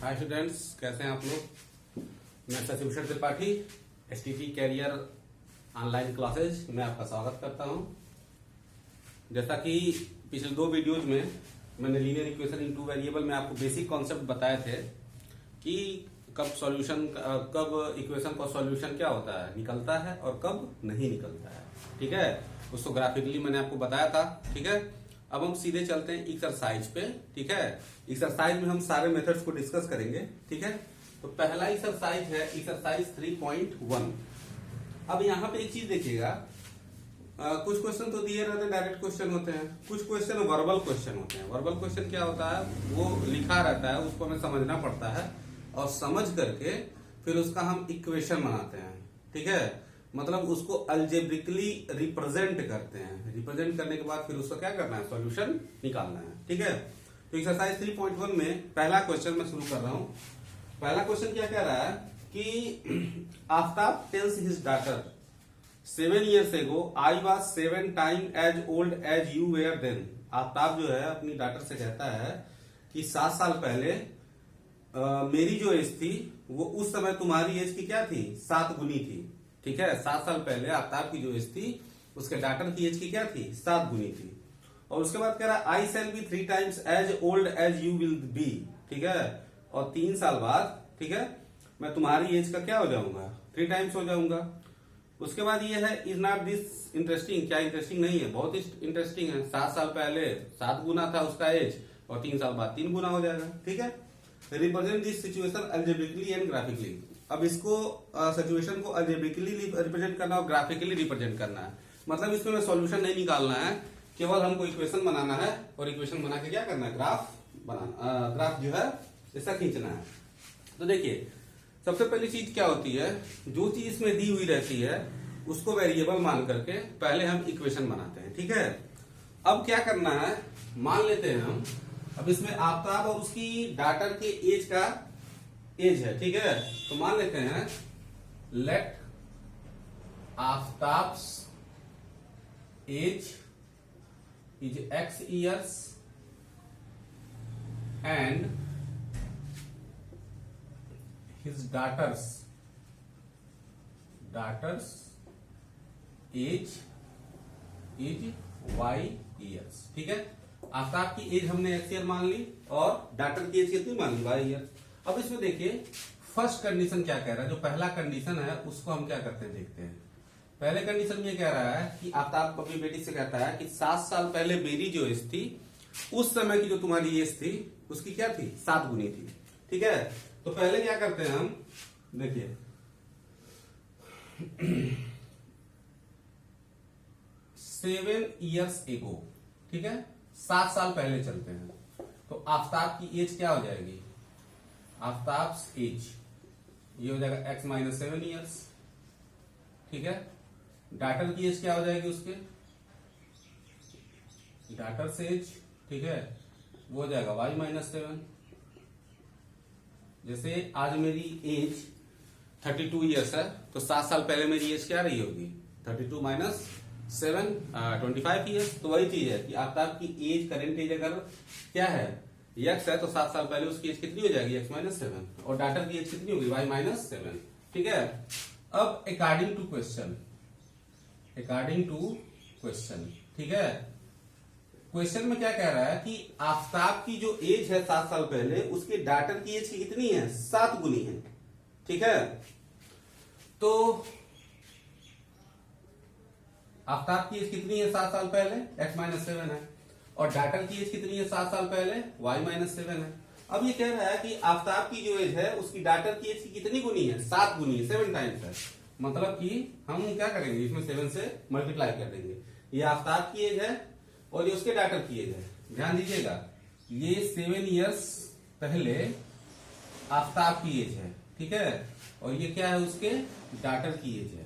Hi students, कैसे हैं आप लोग। मैं Shashibhushan Tripathi, STT career online classes में आपका स्वागत करता हूं। जैसा कि पिछले दो वीडियोज में मैंने linear equation in two variable में आपको बेसिक कॉन्सेप्ट बताए थे कि कब इक्वेशन का सॉल्यूशन क्या होता है, निकलता है और कब नहीं निकलता है। ठीक है, उसको ग्राफिकली मैंने आपको बताया था। ठीक है, अब हम सीधे चलते हैं एक्सरसाइज पे। ठीक है, एक्सरसाइज में हम सारे मेथड्स को डिस्कस करेंगे। ठीक है, तो पहला एक्सरसाइज है एक्सरसाइज 3.1। अब यहाँ पे एक चीज देखिएगा, कुछ क्वेश्चन तो दिए रहते हैं, डायरेक्ट क्वेश्चन होते हैं, कुछ क्वेश्चन वर्बल क्वेश्चन होते हैं। वर्बल क्वेश्चन क्या होता है, वो लिखा रहता है, उसको हमें समझना पड़ता है और समझ करके फिर उसका हम इक्वेशन बनाते हैं। ठीक है, मतलब उसको अल्जेब्रिकली रिप्रेजेंट करते हैं। रिप्रेजेंट करने के बाद फिर उसका क्या करना है, सॉल्यूशन निकालना है। ठीक है, तो एक्सरसाइज 3.1 में पहला क्वेश्चन मैं शुरू कर रहा हूं। पहला क्वेश्चन क्या कह रहा है कि Aftab tales his daughter 7 years ago I was 7 times as old as you were then। Aftab जो है अपनी डॉटर से कहता है कि 7 साल पहले मेरी जो एज थी वो उस समय तुम्हारी एज की क्या थी, 7 गुनी थी। ठीक है, 7 साल पहले आफ्ताब की जो एज थी उसके डॉटर की एज की क्या थी, 7 गुनी थी। और उसके बाद कह रहा है I shall be 3 times as old as you will be. ठीक है, और 3 साल बाद, ठीक है, मैं तुम्हारी एज का क्या हो जाऊंगा, 3 times हो जाऊंगा। उसके बाद ये है इज नॉट दिस इंटरेस्टिंग। क्या इंटरेस्टिंग नहीं है, बहुत इंटरेस्टिंग है। 7 साल पहले 7 गुना था उसका एज और 3 साल बाद 3 गुना हो जाएगा। ठीक है, represent this situation algebraically and graphically. अब इसको सिचुएशन को अल्जेब्रिकली रिप्रेजेंट करना और ग्राफिकली रिप्रेजेंट करना है। मतलब इसमें मैं सॉल्यूशन नहीं निकालना है, केवल हमको इक्वेशन बनाना है और इक्वेशन बना के क्या करना है, ग्राफ बनाना, ग्राफ जो है इसका खींचना है। तो देखिए, सबसे पहली चीज क्या होती है, जो चीज इसमें दी हुई रहती है उसको वेरिएबल मान करके पहले हम इक्वेशन बनाते हैं। ठीक है, अब क्या करना है, मान लेते हैं हम, अब इसमें आफ्ताब और उसकी डॉटर के एज का एज है। ठीक है, तो मान लेते हैं let Aftab's age is X years and his daughter's age is Y years। ठीक है, आफ्ताब की एज हमने X ईयर मान ली और डॉटर की एज कितनी मान ली, Y ईयर। अब इसमें देखिए फर्स्ट कंडीशन क्या कह रहा है, जो पहला कंडीशन है उसको हम क्या करते हैं, देखते हैं। पहले कंडीशन में कह रहा है कि आफ्ताब अपनी बेटी से कहता है कि 7 साल पहले मेरी जो एज थी उस समय की जो तुम्हारी एज थी उसकी क्या थी, 7 गुनी थी। ठीक है, तो पहले क्या करते हैं हम, देखिए 7 years ago। ठीक है, 7 साल पहले चलते हैं, तो आफ्ताब की एज क्या हो जाएगी, आफ्ताब्स एज ये हो जाएगा X - 7 years। ठीक है, डॉटर की एज क्या हो जाएगी, उसके डॉटर एज, ठीक है, वो हो जाएगा Y - 7। जैसे आज मेरी एज 32 years है, तो 7 साल पहले मेरी एज क्या रही होगी, 32 - 7 25 years। तो वही चीज है कि आफ्ताब की एज, करेंट एज अगर क्या है X है, तो 7 साल पहले उसकी एज कितनी हो जाएगी, X - 7, और डॉटर की एज कितनी होगी, Y - 7। ठीक है, अब अकॉर्डिंग टू क्वेश्चन, ठीक है, क्वेश्चन में क्या कह रहा है कि आफ्ताब की जो एज है 7 साल पहले उसके डॉटर की एज की कितनी है, 7 गुनी है। ठीक है, तो आफ्ताब की एज कितनी है 7 साल पहले, X - 7 है, और डॉटर की एज कितनी है 7 साल पहले, Y - 7 है। अब ये कह रहा है कि आफ्ताब की जो एज है उसकी डॉटर की एज की कितनी गुनी है, 7 गुनी है, 7 times है। मतलब कि हम क्या करेंगे, इसमें 7 से मल्टीप्लाई कर देंगे। ये आफ्ताब की एज है और ये उसके डॉटर की एज है। ध्यान दीजिएगा, ये 7 years पहले आफ्ताब की एज है। ठीक है, और ये क्या है, उसके डॉटर की एज है।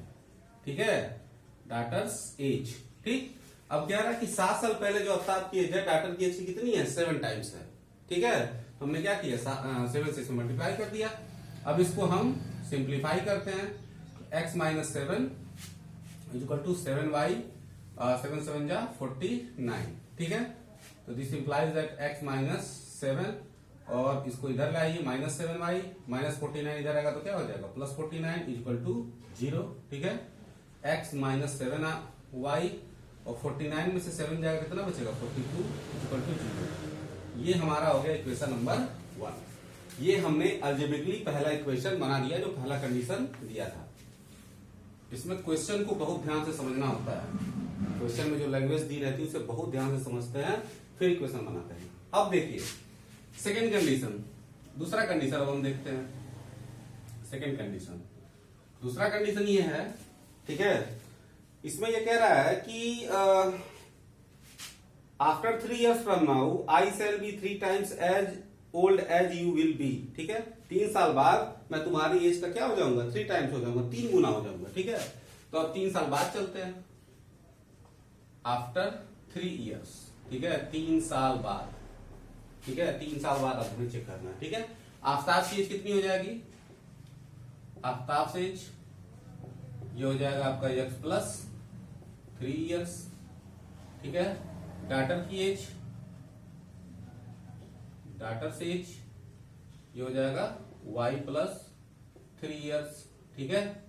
ठीक है, डॉटर्स एज। ठीक, अब कह रहा है कि 7 साल पहले जो आफ्ताब की एज है, डॉटर की एज की कितनी है, 7 times है। ठीक है, तो हमने क्या किया, 7 से मल्टीप्लाई कर दिया। अब इसको हम सिंप्लीफाई करते हैं, X - 7 = 7Y, 7 × 7 = 49। ठीक है, तो दिस इंप्लाइज दैट X - 7 और इसको इधर लाइए -7y, -49 इधर आएगा तो क्या हो जाएगा +49 इक्वल टू 0। ठीक है, x -7y और 49 में से 7 जाएगा कितना बचेगा 42 इक्वल टू 0। ये हमारा हो गया इक्वेशन नंबर 1। ये हमने अलजेब्रिकली पहला इक्वेशन बना दिया जो पहला कंडीशन दिया था। इसमें क्वेश्चन को बहुत ध्यान से समझना होता है। क्वेश्चन में जो लैंग्वेज दी रहती है उसे बहुत ध्यान से समझते हैं फिर इक्वेशन बनाते हैं। अब देखिए सेकेंड कंडीशन, दूसरा कंडीशन अब हम देखते हैं। सेकेंड कंडीशन, दूसरा कंडीशन ये है, ठीक है, इसमें ये कह रहा है कि after 3 years from now I shall be 3 times as old as you will be. ठीक है, 3 साल बाद मैं तुम्हारी एज का क्या हो जाऊंगा 3 times हो जाऊंगा, 3 गुना हो जाऊंगा। ठीक है, तो अब 3 साल बाद चलते हैं, आफ्टर 3 years। ठीक है, 3 साल बाद। ठीक है, 3 साल बाद अब हमें चेक करना है। ठीक है, आफ्ताब की एज कितनी हो जाएगी, आफ्ताब से एज ये हो जाएगा आपका x प्लस 3 years। ठीक है, डाटर की एज, डाटर से एज ये हो जाएगा y प्लस 3 years। ठीक है,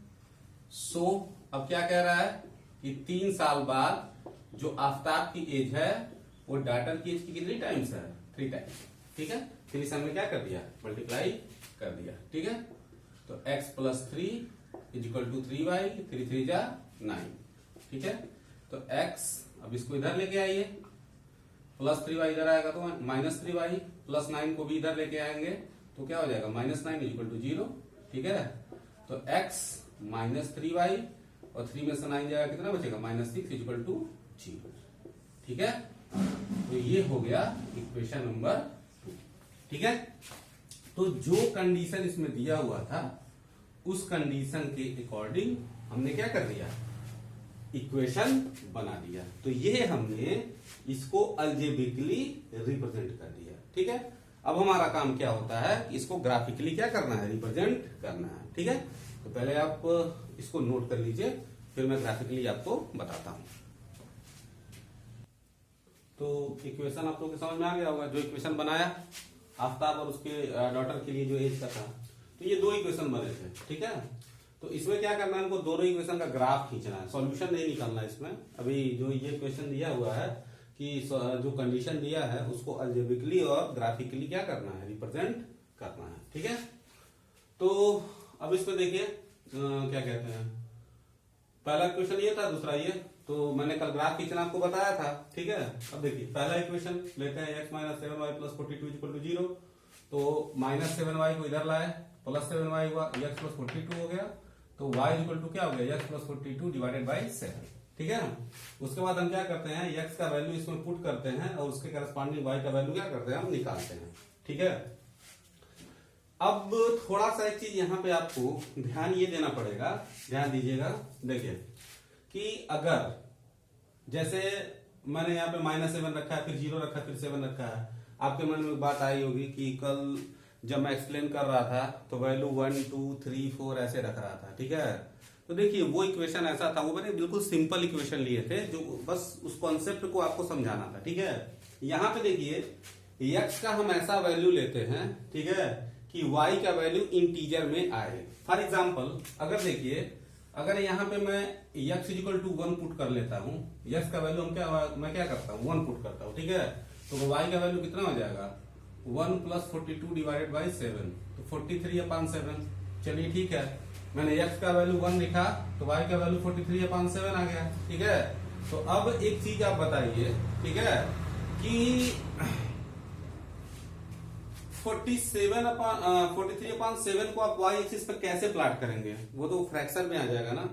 सो अब क्या कह रहा है कि 3 साल बाद जो आफ्ताब की एज है वो डाटर की एज की कितनी टाइम्स है 3 times। ठीक है, 3 से हमने क्या कर दिया मल्टीप्लाई कर दिया। ठीक है, तो x plus 3 equal to 3y, 3 3 जा 9। ठीक है, तो x अब इसको इधर लेके आइए, प्लस 3y इधर आएगा तो -3y, प्लस 9 को भी इधर लेके आएंगे तो क्या हो जाएगा -9 इक्वल टू 0। ठीक है, तो x -3y और 3 में से 9 जाएगा कितना बचेगा -6 इक्वल टू 0। ठीक है, तो ये हो गया इक्वेशन नंबर 2। ठीक है, तो जो कंडीशन इसमें दिया हुआ था उस कंडीशन के अकॉर्डिंग हमने क्या कर दिया इक्वेशन बना दिया। तो ये हमने इसको अलजेब्रिकली रिप्रेजेंट कर दिया। ठीक है, अब हमारा काम क्या होता है इसको ग्राफिकली क्या करना है रिप्रेजेंट करना है। ठीक है, तो पहले आप इसको नोट कर लीजिए फिर मैं ग्राफिकली आपको बताता हूं। तो इक्वेशन आप लोगों के समझ में आ गया होगा, जो इक्वेशन बनाया आफ्ताब और उसके डॉटर के लिए जो एज का था, तो ये 2 इक्वेशन बने थे। ठीक है, तो इसमें क्या करना है हमको दोनों इक्वेशन का ग्राफ खींचना है, सॉल्यूशन नहीं निकालना है इसमें। अभी जो ये क्वेश्चन दिया हुआ है कि जो कंडीशन दिया है उसको अलजेब्रिकली और ग्राफिकली क्या करना है रिप्रेजेंट करना है। ठीक है, तो अब इसमें देखिए क्या कहते हैं, पहला इक्वेशन ये था, दूसरा ये, तो मैंने कल ग्राफ खींचना आपको बताया था। ठीक है, अब देखिए पहला इक्वेशन लेते हैं x -7y plus 42 equal to 0। तो -7y को इधर लाए, प्लस 7y हुआ, x प्लस 42 हो गया, तो y इक्वल टू क्या हो गया x प्लस 42 डिवाइडेड बाई 7। ठीक है, उसके बाद हम क्या करते हैं x का वैल्यू इसमें पुट करते हैं और उसके करस्पॉन्डिंग y का वैल्यू क्या करते हैं हम निकालते हैं। ठीक है, अब थोड़ा सा एक चीज यहाँ पे आपको ध्यान ये देना पड़ेगा, ध्यान दीजिएगा। देखिए कि अगर जैसे मैंने यहाँ पे -7 रखा है, फिर 0 रखा है, फिर 7 रखा है, आपके मन में बात आई होगी कि कल जब मैं एक्सप्लेन कर रहा था तो वैल्यू 1 2 3 4 ऐसे रख रहा था। ठीक है, तो देखिए वो इक्वेशन ऐसा था, वो मैंने बिल्कुल सिंपल इक्वेशन लिए थे जो बस उस कॉन्सेप्ट को आपको समझाना था। ठीक है, यहाँ पे देखिए x का हम ऐसा वैल्यू लेते हैं, ठीक है, कि y का वैल्यू इंटीजर में आए। फॉर एग्जाम्पल अगर देखिए अगर यहाँ पे मैं x इक्वल टू 1 पुट कर लेता हूँ, x का वैल्यू मैं क्या करता हूँ 1 पुट करता हूँ। ठीक है, तो y का वैल्यू कितना हो जाएगा 1 प्लस 42 डिवाइडेड बाई 7, तो 43/7। चलिए ठीक है, मैंने x का वैल्यू 1 लिखा तो y का वैल्यू 43/7 आ गया। ठीक है, तो अब एक चीज आप बताइए, ठीक है, कि 43/7 को आप y एक्सिस पर कैसे प्लॉट करेंगे, वो तो फ्रैक्शन में आ जाएगा ना,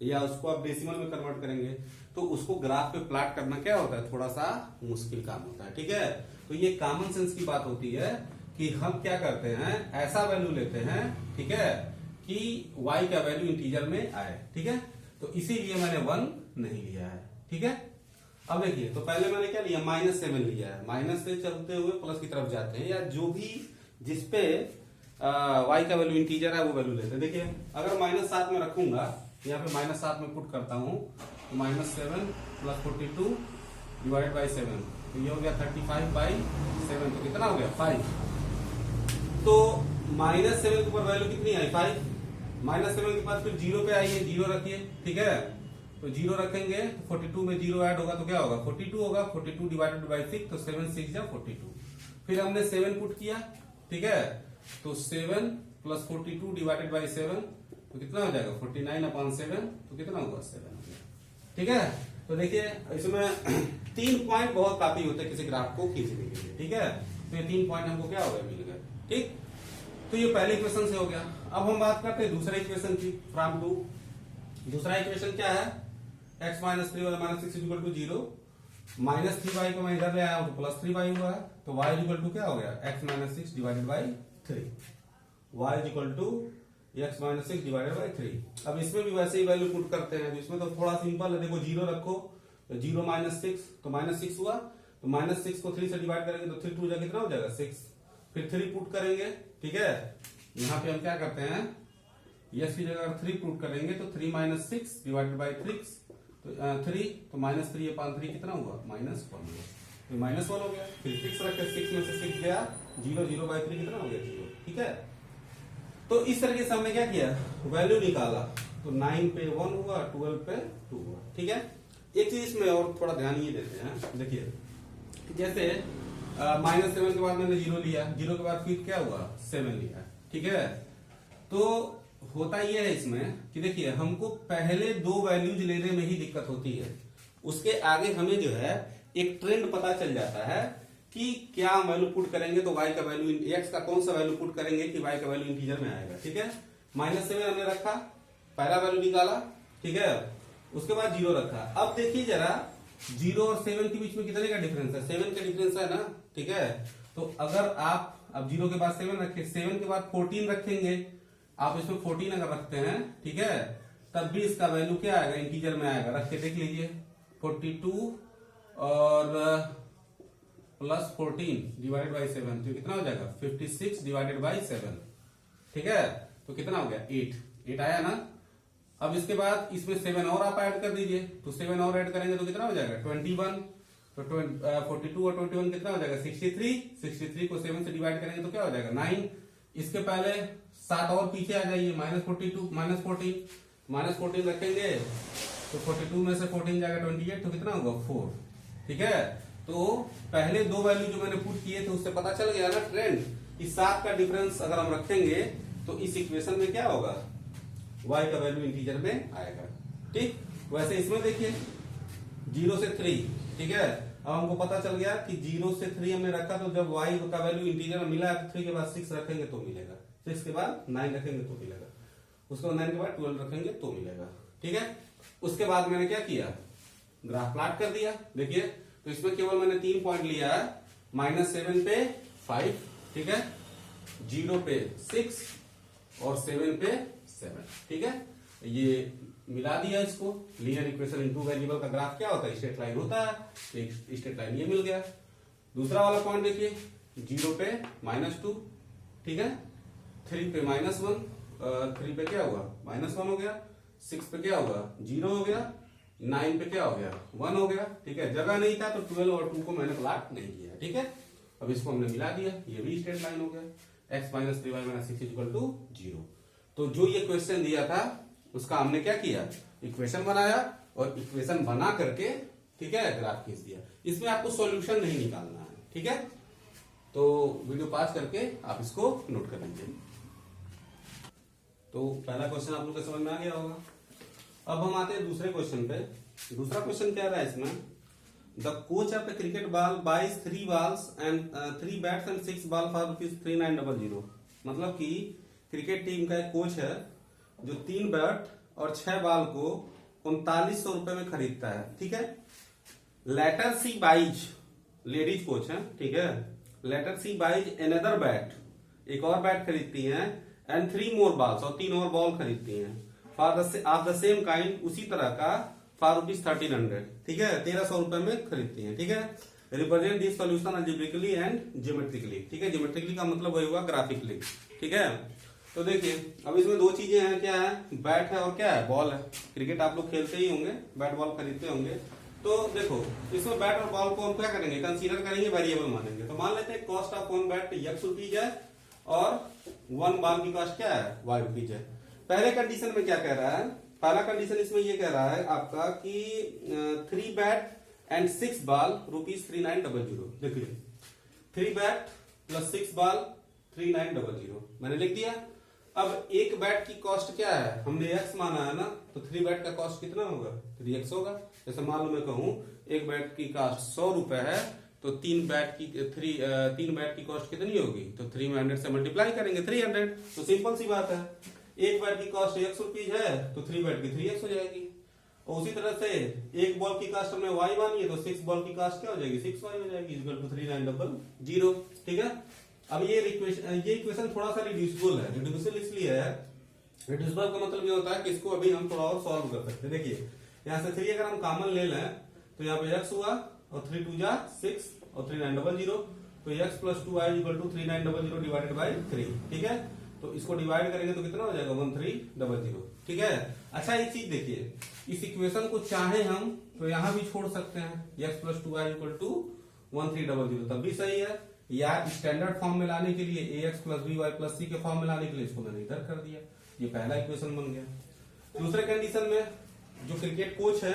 या उसको आप डेसिमल में कन्वर्ट करेंगे, तो उसको ग्राफ पे प्लॉट करना क्या होता है थोड़ा सा मुश्किल काम होता है। ठीक है, तो ये कॉमन सेंस की बात होती है कि हम क्या करते हैं ऐसा वैल्यू लेते हैं, ठीक है, कि y का वैल्यू इंटीजर में आए। ठीक है, तो इसीलिए मैंने 1 नहीं लिया है। ठीक है, अब देखिए तो पहले मैंने क्या लिया -7 लिया है, माइनस से चलते हुए प्लस की तरफ जाते हैं, या जो भी जिसपे y का वैल्यू इंटीजर है वो वैल्यू लेते हैं। देखिए अगर -7 में रखूंगा, यहाँ पे -7 में पुट करता हूं तो -7 प्लस 42 डिवाइड बाई 7, तो ये हो गया 35/7, तो कितना हो गया 5। तो -7 के ऊपर वैल्यू कितनी आई 5, -7 के बाद फिर 0 पे आई है, 0 रखिए, ठीक है। तो 0 रखेंगे तो 42 में 0 ऐड होगा तो क्या होगा 42 होगा, 42 डिवाइडेड बाई 6 तो 7 6 जा 42। फिर हमने 7 पुट किया, ठीक है, तो 7 प्लस 42 डिवाइडेड बाई 7 तो कितना हो जाएगा 49/7 तो कितना होगा 7, ठीक है। तो देखिए इसमें 3 पॉइंट बहुत काफी होते हैं किसी ग्राफ को खींचने के लिए, ठीक है। तो ये 3 पॉइंट हमको क्या हो गया मिल गया, ठीक। तो ये पहले इक्वेशन से हो गया। अब हम बात करते हैं दूसरे इक्वेशन की फ्रॉम 2। दूसरा इक्वेशन क्या है, x माइनस 3 और माइनस 6 इक्वल टू 0, -3y को मैं इधर ले आया हूं तो +3y हुआ है, तो y इक्वल टू क्या हो गया x minus 6 divided by 3, y equal to x minus 6 divided by 3। अब इसमें भी वैसे ही वैल्यू पुट करते हैं, तो इसमें तो थोड़ा सिंपल है, देखो 0 रखो तो 0 माइनस 6 तो -6 हुआ, तो -6 को 3 से डिवाइड करेंगे तो 3 2 जा कितना हो जाएगा 6, फिर 3 पुट करेंगे, ठीक है। यहाँ पे हम क्या करते हैं, यस की जगह 3 पुट करेंगे तो 3 माइनस 6 डिवाइडेड बाई 3 तो 3 तो -3/3 कितना हुआ -1 हुआ, तो -1 हो गया। फिर 6 रखे, 6 में से 6 गया 0, 0/3 कितना हो गया 0, ठीक है। तो इस तरीके से हमने क्या किया वैल्यू निकाला, तो 9 पे 1 हुआ, 12 पे 2 हुआ, ठीक है। एक चीज इसमें और थोड़ा ध्यान ये देते हैं, देखिए जैसे -7 के बाद मैंने 0 लिया, 0 के बाद फिर क्या हुआ 7 लिया, ठीक है। तो होता यह है इसमें कि देखिए हमको पहले 2 वैल्यूज लेने में ही दिक्कत होती है, उसके आगे हमें जो है एक ट्रेंड पता चल जाता है कि क्या वैल्यू पुट करेंगे तो y का वैल्यू, x का कौन सा वैल्यू पुट करेंगे कि y का वैल्यू इंटीजर में आएगा, ठीक है। -7 हमने रखा, पहला वैल्यू निकाला, ठीक है, उसके बाद 0 रखा। अब देखिए जरा 0 और 7 के बीच में कितने का डिफरेंस है, 7 का डिफरेंस है ना, ठीक है। तो अगर आप अब 0 के बाद 7 रखे, 7 के बाद 14 रखेंगे, आप इसमें 14 अगर रखते हैं, ठीक है, तब भी इसका वैल्यू क्या आएगा इंटीजर में आएगा, रख के देख लीजिए 42 और प्लस 14 डिवाइडेड बाई 7 तो कितना हो जाएगा 56 डिवाइडेड बाई 7, ठीक है। तो कितना हो गया 8 आया ना। अब इसके बाद इसमें 7 और आप ऐड कर दीजिए, तो 7 और ऐड करेंगे तो कितना हो जाएगा 21, तो 42 और 21 कितना हो जाएगा 63 को 7 से डिवाइड करेंगे तो क्या हो जाएगा 9। इसके पहले 7 और पीछे आ जाइए, -14 रखेंगे तो 42 में से 14 जाएगा 28 तो कितना होगा 4, ठीक है। तो पहले 2 वैल्यू जो मैंने पुट किए थे उससे पता चल गया ना ट्रेंड, इस 7 का डिफरेंस अगर हम रखेंगे तो इस इक्वेशन में क्या होगा y का वैल्यू इंटीजर में आएगा, ठीक। वैसे इसमें देखिए 0 से 3, ठीक है। अब हमको पता चल गया कि 0 से 3 हमने रखा, तो जब y का वैल्यू इंटीजर में मिला तो 3 के बाद 6 रखेंगे तो मिलेगा, 6 के बाद 9 रखेंगे तो मिलेगा, उसके बाद 9 के बाद 12 रखेंगे तो मिलेगा, ठीक है। उसके बाद मैंने क्या किया ग्राफ प्लॉट कर दिया, देखिए तो इसमें केवल मैंने 3 पॉइंट लिया है, -7 पे 5, ठीक है, 0 पे 6 और 7 पे 7, ठीक है। ये मिला दिया इसको, लीनियर इक्वेशन इन 2 वेरिएबल का ग्राफ क्या होता है स्ट्रेट लाइन होता है, तो एक स्ट्रेट लाइन ये मिल गया। दूसरा वाला पॉइंट देखिए 0 पे -2, ठीक है, 3 पे -1, 3 पे क्या हुआ -1 हो गया, 6 पे क्या होगा 0 हो गया, 9 पे क्या हो गया 1 हो गया, ठीक है। जगह नहीं था तो 12 और 2 को मैंने प्लॉट नहीं किया, ठीक है। अब इसको हमने मिला दिया, ये भी स्ट्रेट लाइन हो गया, x minus 3y minus 6 equal to 0। तो जो ये क्वेश्चन दिया था उसका हमने क्या किया इक्वेशन बनाया और इक्वेशन बना करके, ठीक है, ग्राफ खींच दिया। इसमें आपको सॉल्यूशन नहीं निकालना है, ठीक है। तो वीडियो पास करके आप इसको नोट कर लीजिए। तो पहला क्वेश्चन आप लोग को समझ में आ गया होगा। अब हम आते हैं दूसरे क्वेश्चन पे। दूसरा क्वेश्चन क्या रहा है इसमें, the coach of the cricket ball buys 3 balls and 3 bats and 6 balls for ₹3900। मतलब कि क्रिकेट टीम का एक कोच है जो 3 बैट और 6 बॉल को 3900 रुपए में खरीदता है, ठीक है। लेटर सी बाइज, लेडीज कोच है, ठीक है, लेटर सी बाइज अनदर बैट, एक और बैट खरीदती हैं, एंड 3 more balls और 3 और बॉल खरीदती हैं फॉर द सेम काइंड, उसी तरह का फॉर ₹1300, ठीक है, 1300 रुपए में खरीदती हैं, ठीक है। Represent this solution algebraically and geometrically, ठीक है। ज्योमेट्रिकली का मतलब वही हुआ ग्राफिकली, ठीक है। तो देखिए अब इसमें 2 चीजें हैं, क्या है बैट है और क्या है बॉल है। क्रिकेट आप लोग खेलते ही होंगे, बैट बॉल खरीदते होंगे। तो देखो इसमें बैट और बॉल को हम क्या करेंगे कंसीडर करेंगे, वेरिएबल मानेंगे। तो मान लेते हैं cost of one bat x rupees है, और 1 बाल की कॉस्ट क्या है, y रुपीज है। पहले कंडीशन में क्या कह रहा है, पहला कंडीशन इसमें ये कह रहा है आपका कि 3 बैट एंड 6 बाल रुपीज 3900। देखिए 3 बैट प्लस 6 बाल 3900 मैंने लिख दिया। अब एक बैट की कॉस्ट क्या है, हमने x माना है ना, तो 3 बैट का कॉस्ट कितना होगा, 3x होगा। जैसे मान लो मैं कहूं एक बैट की कॉस्ट 100 रुपए है, तो 3 बैट की कॉस्ट कितनी होगी, तो 3 में 100 से मल्टीप्लाई करेंगे 300। तो सिंपल सी बात है, एक बैट की कॉस्ट x रुपीज है तो 3 बैट की 3x हो जाएगी। और उसी तरह से एक बॉल की कॉस्ट हमने y मानी है, तो 6 बॉल की कॉस्ट क्या हो जाएगी, 6y हो जाएगी, इक्वल टू 3900। ठीक है। अब ये इक्वेशन थोड़ा सा रिड्यूसिबल है। रिड्यूसिबल इसलिए है, रिड्यूसिबल का मतलब ये होता है कि इसको अभी हम थोड़ा और सॉल्व कर सकते हैं। देखिए यहाँ से 3 अगर हम कॉमन ले लें तो यहाँ पे x हुआ और 3 2 जा 6 और 3900, तो x plus 2y equal to 3900 divided by 3। ठीक है, तो इसको डिवाइड करेंगे तो कितना हो जाएगा 1300। ठीक है। अच्छा एक चीज देखिए, इस इक्वेशन को चाहे हम तो यहां भी छोड़ सकते हैं, x plus 2y equal to 1300 तब भी सही है, या स्टैंडर्ड फॉर्म में लाने के लिए ax plus by plus c के फॉर्म में लाने के लिए इसको मैंने इधर कर दिया, ये पहला इक्वेशन बन गया। दूसरे कंडीशन में जो क्रिकेट कोच है,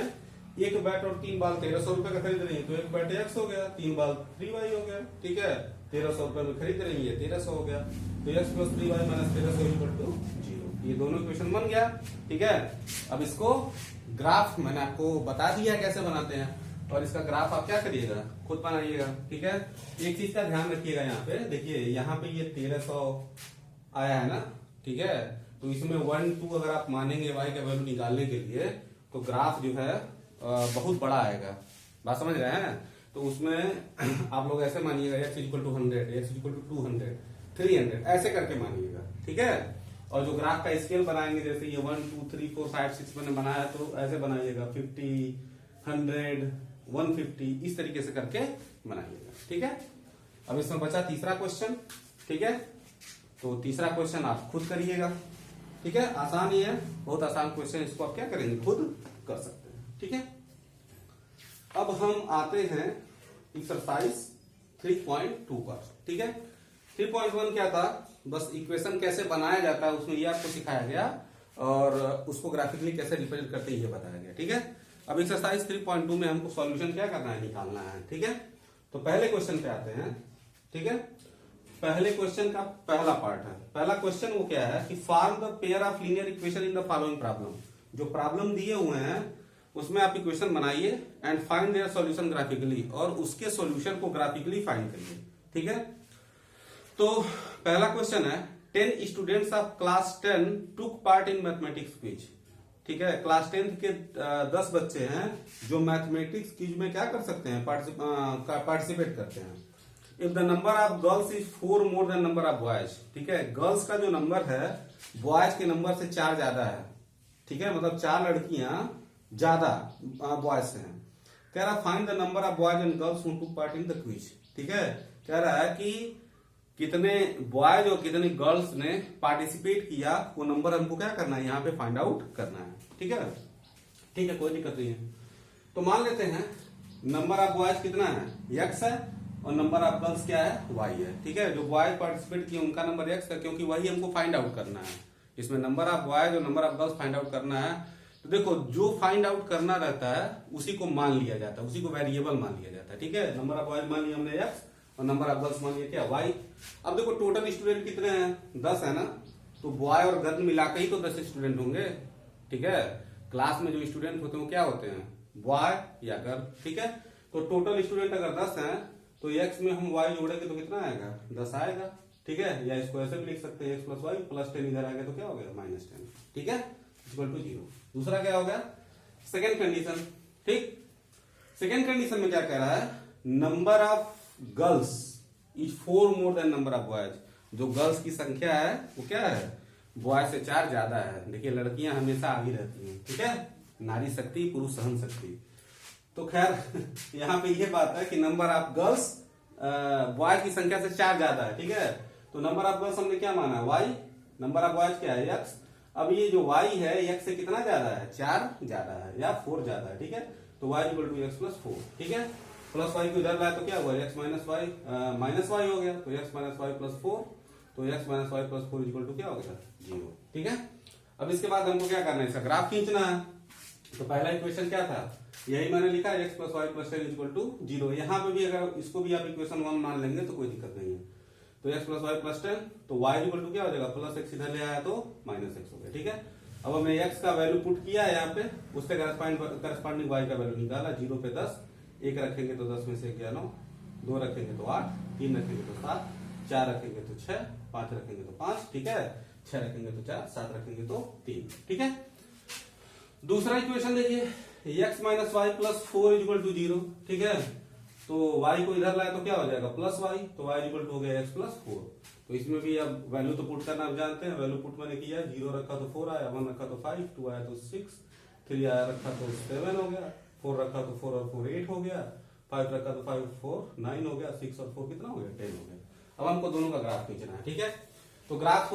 एक बैट और 3 बाल 1300 रुपए का खरीद रही है, तो एक बैट x हो गया, 3 बाल 3y हो गया। ठीक है, 1300 रुपए में खरीद रही है, 1300 हो गया, तो x plus 3y minus 1300 equal to 0। ये दोनों इक्वेशन बन गया। ठीक है, अब इसको ग्राफ मैंने आपको बता दिया कैसे बनाते हैं, और इसका ग्राफ आप क्या करिएगा, खुद बनाइएगा। ठीक है, एक चीज का ध्यान रखिएगा, यहाँ पे देखिए, यहाँ पे ये 1300 आया है ना। ठीक है, तो इसमें 1 2 अगर आप मानेंगे y का वैल्यू निकालने के लिए, तो ग्राफ जो है बहुत बड़ा आएगा। बात समझ रहे हैं। तो उसमें आप लोग ऐसे मानिएगा x equal to 100, x equal to 200, 300 ऐसे करके मानिएगा। ठीक है, और जो ग्राफ का स्केल बनाएंगे, जैसे ये 1 2 3 4 5 6 मैंने बनाया, तो ऐसे बनाइएगा 50 100 150 इस तरीके से करके बनाइएगा। ठीक है, अब इसमें बचा तीसरा क्वेश्चन। ठीक है, तो तीसरा क्वेश्चन आप खुद करिएगा। ठीक है, आसान ही है, बहुत आसान क्वेश्चन, इसको आप क्या करेंगे, खुद कर सकते हैं। ठीक है, अब हम आते हैं एक्सरसाइज 3.2 पर। ठीक है, 3.1 क्या था, बस इक्वेशन कैसे बनाया जाता है उसमें ये आपको सिखाया गया, और उसको ग्राफिकली कैसे रिप्रेजेंट करते हैं ये बताया गया। ठीक है, अब एक्सरसाइज 3.2 में हमको सॉल्यूशन क्या करना है, निकालना है। ठीक है, तो पहले क्वेश्चन पे आते हैं। ठीक है, पहले क्वेश्चन का पहला पार्ट है। पहला क्वेश्चन वो क्या है कि form the pair of linear equation in the following problem. जो प्रॉब्लम दिए हुए हैं उसमें आप इक्वेशन बनाइए and find their solution graphically, और उसके सॉल्यूशन को ग्राफिकली फाइंड करिए। ठीक है, तो पहला क्वेश्चन है 10 students of class 10 took part in mathematics quiz. ठीक है, क्लास 10 के 10 बच्चे हैं जो मैथमेटिक्स क्विज में क्या कर सकते हैं, पार्टिसिपेट करते हैं। If the number of girls is 4 more than number of boys. ठीक है, गर्ल्स का जो नंबर है बॉयज के नंबर से 4 ज्यादा है। ठीक है, मतलब 4 लड़कियां ज्यादा बॉयज से हैं। कह रहा find the number of boys and girls who took part in the quiz. ठीक है, कह रहा है कि कितने बॉयज और कितने गर्ल्स ने पार्टिसिपेट किया, वो नंबर हमको क्या करना है, यहाँ पे फाइंड आउट करना है। ठीक है, ठीक है, कोई दिक्कत नहीं है। तो मान लेते हैं नंबर ऑफ बॉयज कितना है, x है, और नंबर ऑफ गर्ल्स क्या है, y है। ठीक है, जो बॉयज पार्टिसिपेट किए उनका नंबर x है, क्योंकि वही हमको फाइंड आउट करना है। इसमें नंबर ऑफ बॉयज और number of girls find out करना है। तो देखो, जो फाइंड आउट करना रहता है उसी को मान लिया जाता है, उसी को वेरिएबल मान लिया जाता है। ठीक है, नंबर ऑफ बॉयज मान लिया हमने x, और नंबर ऑफ गर्ल्स मान लिया क्या, y। अब देखो टोटल स्टूडेंट कितने हैं, 10 है ना, तो बॉय और गर्ल मिला के ही तो 10 स्टूडेंट होंगे। ठीक है, क्लास में जो स्टूडेंट होते हैं वो क्या होते हैं, बॉय या गर्ल। ठीक है, तो टोटल स्टूडेंट अगर 10 हैं तो x में हम y जोड़ेंगे तो कितना आएगा, 10 आएगा। ठीक है, या इसको ऐसे भी लिख सकते हैं x प्लस वाई प्लस 10 इधर आएगा तो क्या हो गया, -10। ठीक है, इक्वल टू 0। दूसरा क्या हो गया, सेकेंड कंडीशन। ठीक, सेकेंड कंडीशन में क्या कह रहा है, number of girls is 4 more than number of boys. जो गर्ल्स की संख्या है वो क्या है, बॉयज से 4 ज्यादा है। देखिए लड़कियां हमेशा आगे रहती हैं। ठीक है, नारी शक्ति पुरुष सहन शक्ति। तो खैर यहाँ पे ये बात है कि नंबर ऑफ गर्ल्स बॉयज की संख्या से 4 ज्यादा है। ठीक है, तो नंबर ऑफ गर्ल्स हमने क्या माना, y, नंबर ऑफ बॉयज क्या है, x। अब ये जो y है x से कितना ज्यादा है, 4 ज्यादा है या 4 ज्यादा है। ठीक है, तो y equal to x plus 4। ठीक है, प्लस y को इधर लाए तो क्या हुआ, x माइनस वाई हो गया, तो x माइनस वाई प्लस 4। तो x minus y plus 4 equal to क्या होगा 0। ठीक है, अब इसके बाद हमको क्या करना है, इसका ग्राफ खींचना है। तो पहला इक्वेशन क्या था, यही मैंने लिखा x plus y plus 10 equal to 0। यहाँ पे भी अगर इसको भी आप इक्वेशन 1 मान लेंगे तो कोई दिक्कत नहीं है। तो x प्लस वाई प्लस 10, तो y इक्वल टू क्या हो जाएगा, प्लस x इधर ले आया तो माइनस x हो गया। ठीक है, अब हमने x का वैल्यू पुट किया है यहाँ पे, उससे करस्पॉन्डिंग y का वैल्यू निकाला। 0 पे 10, 1 रखेंगे तो 10 में से 1 9, 2 रखेंगे तो 8, 3 रखेंगे तो 7, 4 रखेंगे तो 6, 5 रखेंगे तो 5, ठीक है, 6 रखेंगे तो 4, 7 रखेंगे तो 3। ठीक है, दूसरा इक्वेशन देखिए, x minus y plus 4 equal to 0। ठीक है, तो y को इधर लाए तो क्या हो जाएगा, प्लस y, तो y इक्वल टू हो गया x प्लस 4। तो इसमें भी अब वैल्यू तो पुट करना आप जानते हैं, वैल्यू पुट मैंने किया, 0 रखा तो 4 आया, 1 रखा तो 5, 2 आया तो 6, 3 आया रखा तो 7 हो गया, 4 रखा तो 4 और 4 8 हो गया, 5 रखा तो 5 4 9 हो गया, 6 और 4 कितना हो गया 10 हो गया। अब हमको दोनों का ग्राफ खींचना है। ठीक है, तो ग्राफ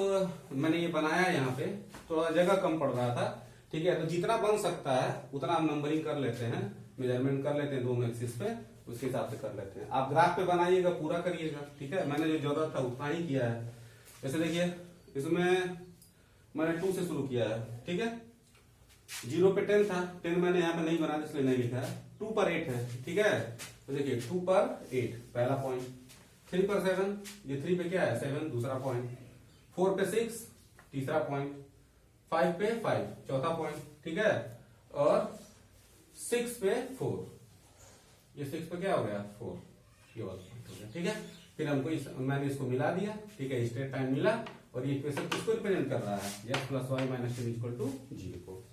मैंने ये बनाया यहाँ पे, थोड़ा जगह कम पड़ रहा था। ठीक है, तो जितना बन सकता है उतना हम नंबरिंग कर लेते हैं, मेजरमेंट कर लेते हैं दोनों एक्सिस पे, उसके हिसाब से कर लेते हैं। आप ग्राफ पे बनाइएगा, पूरा करिएगा। ठीक है, मैंने जो जरूरत था उतना ही किया है। जैसे देखिए, इसमें मैंने 2 से शुरू किया है। ठीक है, 0 पे 10 था, 10 मैंने यहाँ पे नहीं बनाया इसलिए नहीं लिखा है। 2 पर 8 है। ठीक है, तो देखिए 2 पर 8 पहला पॉइंट, 3 पर 7, ये 3 पे क्या है 7 दूसरा पॉइंट, 4 पे 6 तीसरा पॉइंट, 5 पे 5 चौथा पॉइंट। ठीक है, और 6 पे 4, ये 6 पे क्या हो गया 4, ये वाला पॉइंट हो गया। ठीक है, फिर हमको मैंने इसको मिला दिया। ठीक है, स्ट्रेट टाइम मिला, और ये इक्वेशन किसको रिप्रेजेंट कर रहा है, x plus y minus 10 equal to 0 को।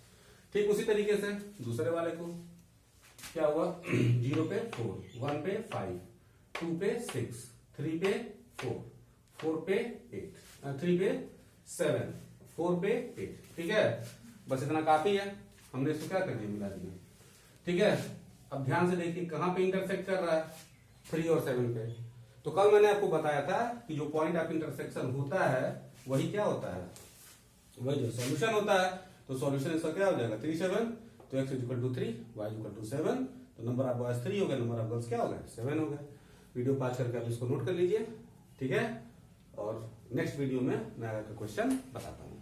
ठीक उसी तरीके से दूसरे वाले को क्या हुआ, 0 पे 4, 1 पे 5, 2 पे 6, 3 पे 4, 4 पे 8, 3 पे 7, 4 पे 8। ठीक है, बस इतना काफी है, हमने इसको क्या कर दिया मिला दिया। ठीक है, अब ध्यान से देखिए कहां पे इंटरसेक्ट कर रहा है, 3 और 7 पे। तो कल मैंने आपको बताया था कि जो पॉइंट ऑफ इंटरसेक्शन होता है वही क्या होता है, वही जो सॉल्यूशन होता है। तो सॉल्यूशन इसका क्या हो जाएगा 3 7, तो x equal to 3, y equal to 7, तो नंबर ऑफ बॉयज 3 हो गया, नंबर ऑफ गर्ल्स क्या हो गया 7 हो गया। वीडियो पास करके आप इसको नोट कर लीजिए। ठीक है, और नेक्स्ट वीडियो में मैं आगे का क्वेश्चन बताता हूँ।